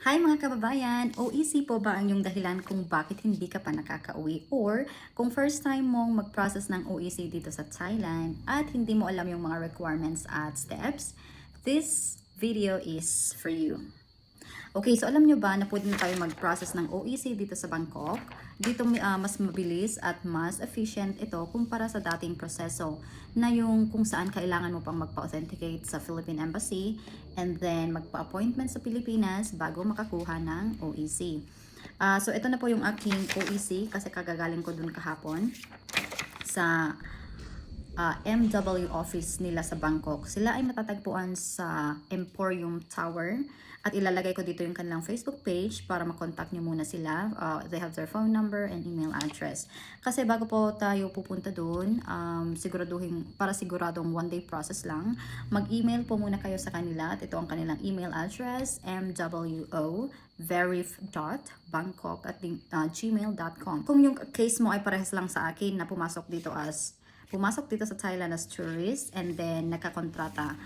Hi mga kababayan! OEC po ba ang yung dahilan kung bakit hindi ka pa nakakauwi? Or kung first time mong mag-process ng OEC dito sa Thailand at hindi mo alam yung mga requirements at steps? This video is for you. Okay, so alam nyo ba na pwede na tayo mag-process ng OEC dito sa Bangkok? Dito mas mabilis at mas efficient ito kumpara sa dating proseso na yung kung saan kailangan mo pang magpa-authenticate sa Philippine Embassy and then magpa-appointment sa Pilipinas bago makakuha ng OEC. So ito na po yung aking OEC kasi kagagaling ko dun kahapon sa MW office nila sa Bangkok. Sila ay matatagpuan sa Emporium Tower at ilalagay ko dito yung kanilang Facebook page para makontak nyo muna sila. They have their phone number and email address. Kasi bago po tayo pupunta doon, para siguradong one day process lang, mag-email po muna kayo sa kanila at ito ang kanilang email address, mwo verif.bangkok@gmail.com. Kung yung case mo ay parehas lang sa akin na pumasok dito sa Thailand as tourist and then nakakontrata.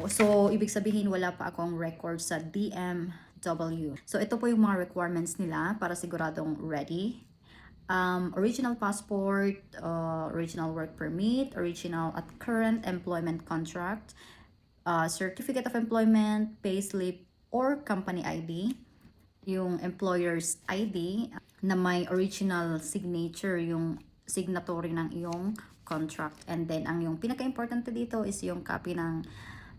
So, ibig sabihin wala pa akong record sa DMW. So, ito po yung mga requirements nila para siguradong ready. Original passport, original work permit, original at current employment contract, certificate of employment, payslip, or company ID, yung employer's ID na may original signature, yung signatory ng iyong contract. And then, ang yung pinaka-importante dito is yung copy ng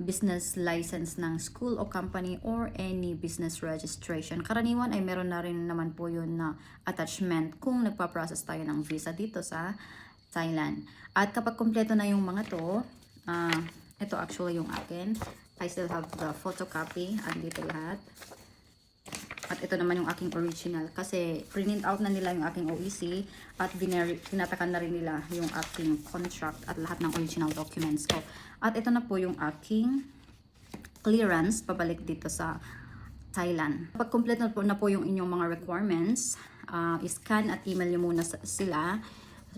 business license ng school o company or any business registration. Karaniwan ay meron na rin naman po yun na attachment kung nagpa-process tayo ng visa dito sa Thailand. At kapag kompleto na yung mga to, ito actually yung akin. I still have the photocopy. Andito lahat. At ito naman yung aking original kasi print out na nila yung aking OEC at tinatakan na rin nila yung aking contract at lahat ng original documents ko. At ito na po yung aking clearance pabalik dito sa Thailand. Kapag complete na po yung inyong mga requirements, scan at email nyo muna sila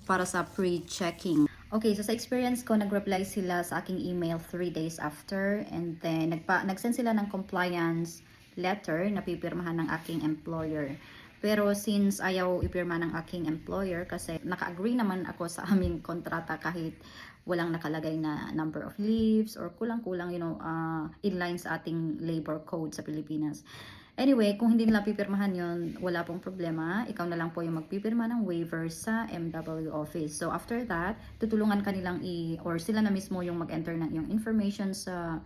para sa pre-checking. Okay, so sa experience ko, nag-reply sila sa aking email 3 days after and then nag-send sila ng compliance letter na pipirmahan ng aking employer. Pero since ayaw ipirma ng aking employer kasi naka-agree naman ako sa aming kontrata kahit walang nakalagay na number of leaves or kulang-kulang, inline sa ating labor code sa Pilipinas. Anyway, kung hindi nila pipirmahan yon, wala pong problema. Ikaw na lang po yung magpipirma ng waiver sa MW office. So after that, tutulungan kanilang or sila na mismo yung mag-enter ng yung information sa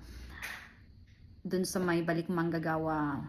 dun sa may balik manggagawa